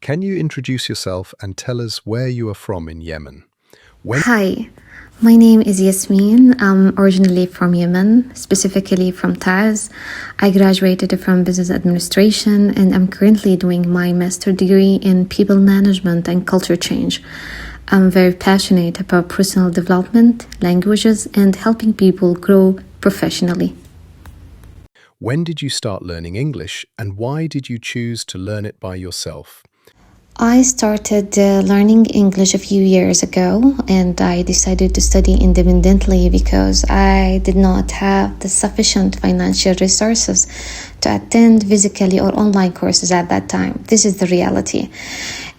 Can you introduce yourself and tell us where you are from in Yemen? Hi, my name is Yasmin. I'm originally from Yemen, specifically from Taz. I graduated from business administration and I'm currently doing my master's degree in people management and culture change. I'm very passionate about personal development, languages, and helping people grow professionally. When did you start learning English and why did you choose to learn it by yourself? I started learning English a few years ago and I decided to study independently because I did not have the sufficient financial resources to attend physically or online courses at that time. This is the reality.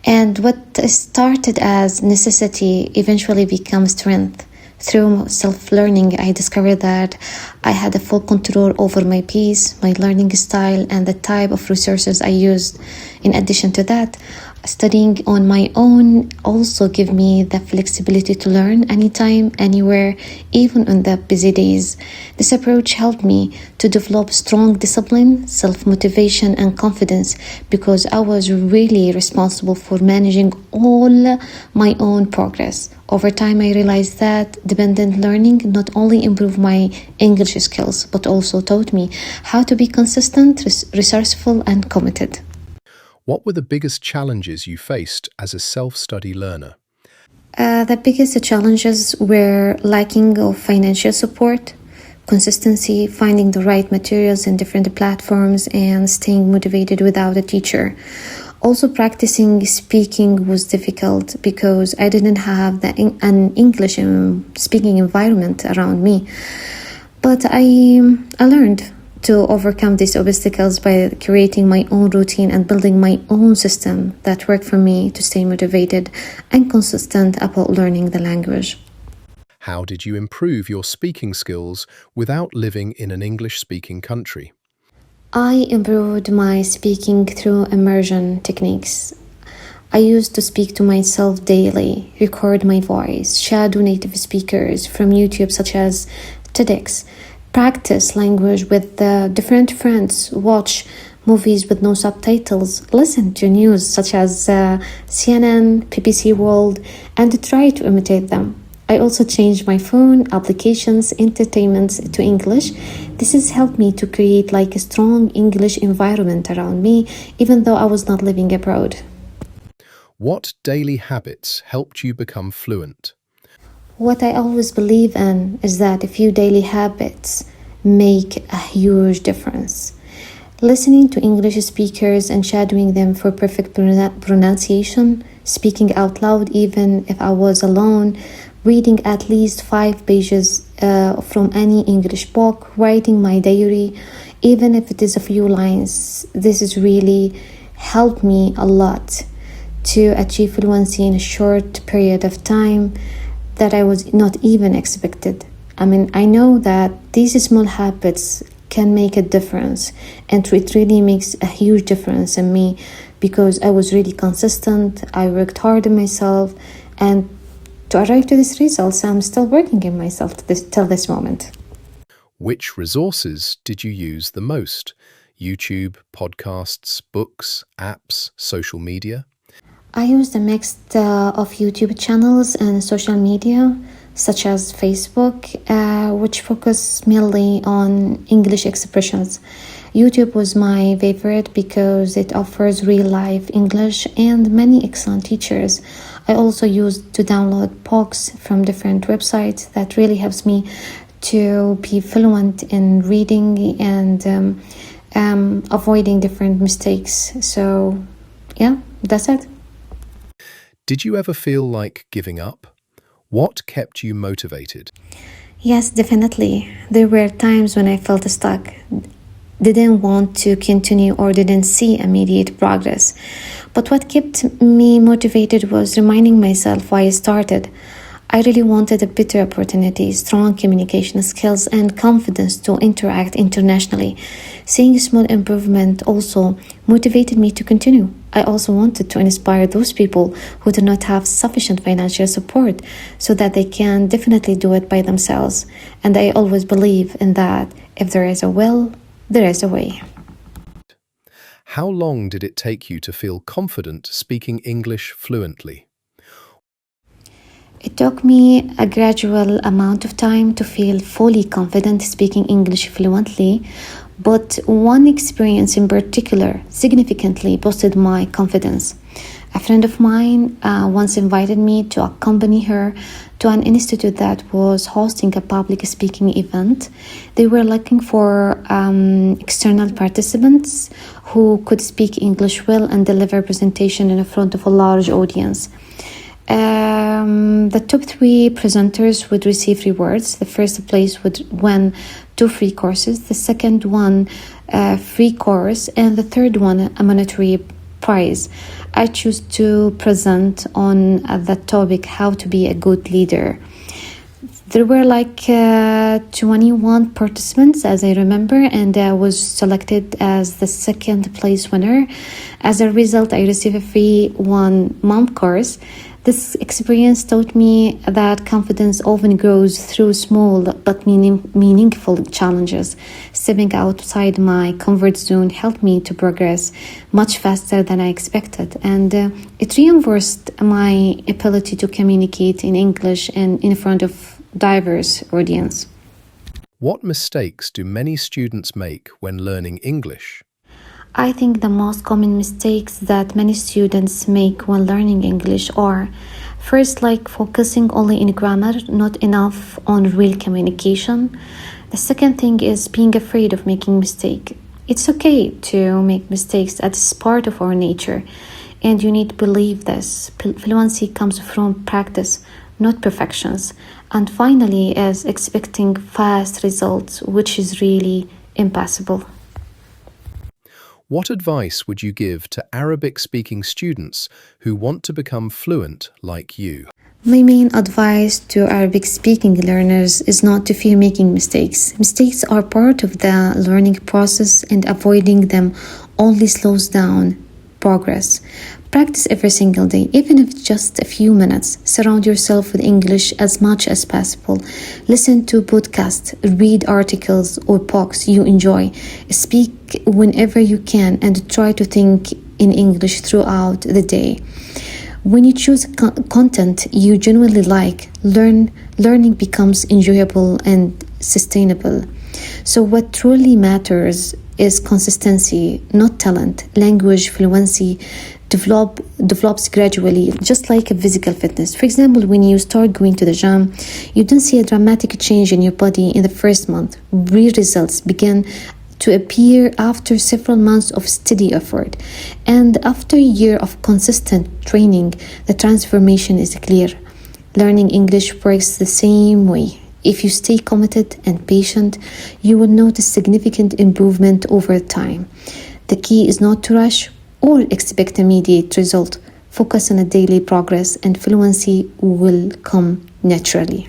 And what started as necessity eventually becomes strength. Through self-learning, I discovered that I had a full control over my pace, my learning style, and the type of resources I used. In addition to that, studying on my own also gave me the flexibility to learn anytime, anywhere, even on the busy days. This approach helped me to develop strong discipline, self-motivation, and confidence because I was really responsible for managing all my own progress. Over time, I realized that dependent learning not only improved my English skills, but also taught me how to be consistent, resourceful, and committed. What were the biggest challenges you faced as a self-study learner? The biggest challenges were lacking of financial support, consistency, finding the right materials in different platforms, and staying motivated without a teacher. Also, practicing speaking was difficult because I didn't have an English speaking environment around me. But I learned to overcome these obstacles by creating my own routine and building my own system that worked for me to stay motivated and consistent about learning the language. How did you improve your speaking skills without living in an English-speaking country? I improved my speaking through immersion techniques. I used to speak to myself daily, record my voice, shadow native speakers from YouTube such as TEDx, practice language with different friends, watch movies with no subtitles, listen to news such as CNN, BBC World, and try to imitate them. I also changed my phone applications, entertainments to English. This has helped me to create like a strong English environment around me, even though I was not living abroad. What daily habits helped you become fluent? What I always believe in is that a few daily habits make a huge difference. Listening to English speakers and shadowing them for perfect pronunciation, speaking out loud even if I was alone, reading at least 5 pages from any English book, writing my diary, even if it is a few lines. This has really helped me a lot to achieve fluency in a short period of time that I was not even expected. I know that these small habits can make a difference, and it really makes a huge difference in me because I was really consistent, I worked hard on myself, and to arrive to these results, I'm still working in myself till this moment. Which resources did you use the most? YouTube, podcasts, books, apps, social media? I used a mix of YouTube channels and social media, such as Facebook, which focus mainly on English expressions. YouTube was my favorite because it offers real-life English and many excellent teachers. I also used to download books from different websites that really helps me to be fluent in reading and avoiding different mistakes. So, yeah, that's it. Did you ever feel like giving up? What kept you motivated? Yes, definitely. There were times when I felt stuck, didn't want to continue or didn't see immediate progress. But what kept me motivated was reminding myself why I started. I really wanted a better opportunity, strong communication skills, and confidence to interact internationally. Seeing small improvement also motivated me to continue. I also wanted to inspire those people who do not have sufficient financial support so that they can definitely do it by themselves. And I always believe in that if there is a will, there is a way. How long did it take you to feel confident speaking English fluently? It took me a gradual amount of time to feel fully confident speaking English fluently, but one experience in particular significantly boosted my confidence. A friend of mine once invited me to accompany her to an institute that was hosting a public speaking event. They were looking for external participants who could speak English well and deliver presentation in front of a large audience. The top 3 presenters would receive rewards. The first place would win 2 free courses, the second one free course, and the third one a monetary prize. I choose to present on the topic how to be a good leader. There were 21 participants, as I remember, and I was selected as the second place winner. As a result, I received a free 1-month course. This experience taught me that confidence often grows through small but meaningful challenges. Stepping outside my comfort zone helped me to progress much faster than I expected, and it reinforced my ability to communicate in English and in front of diverse audience. What mistakes do many students make when learning English? I think the most common mistakes that many students make when learning English are first, focusing only in grammar, not enough on real communication. The second thing is being afraid of making mistakes. It's okay to make mistakes, that's part of our nature, and you need to believe this. Fluency comes from practice, not perfections. And finally is expecting fast results, which is really impossible. What advice would you give to Arabic-speaking students who want to become fluent like you? My main advice to Arabic-speaking learners is not to fear making mistakes. Mistakes are part of the learning process, and avoiding them only slows down progress. Practice every single day, even if it's just a few minutes. Surround yourself with English as much as possible. Listen to podcasts, read articles or books you enjoy. Speak whenever you can and try to think in English throughout the day. When you choose content you genuinely like, learning becomes enjoyable and sustainable. So what truly matters is consistency, not talent. Language fluency develops gradually, just like a physical fitness. For example, when you start going to the gym, you don't see a dramatic change in your body in the first month. Real results begin to appear after several months of steady effort. And after a year of consistent training, the transformation is clear. Learning English works the same way. If you stay committed and patient, you will notice significant improvement over time. The key is not to rush or expect immediate result. Focus on a daily progress and fluency will come naturally.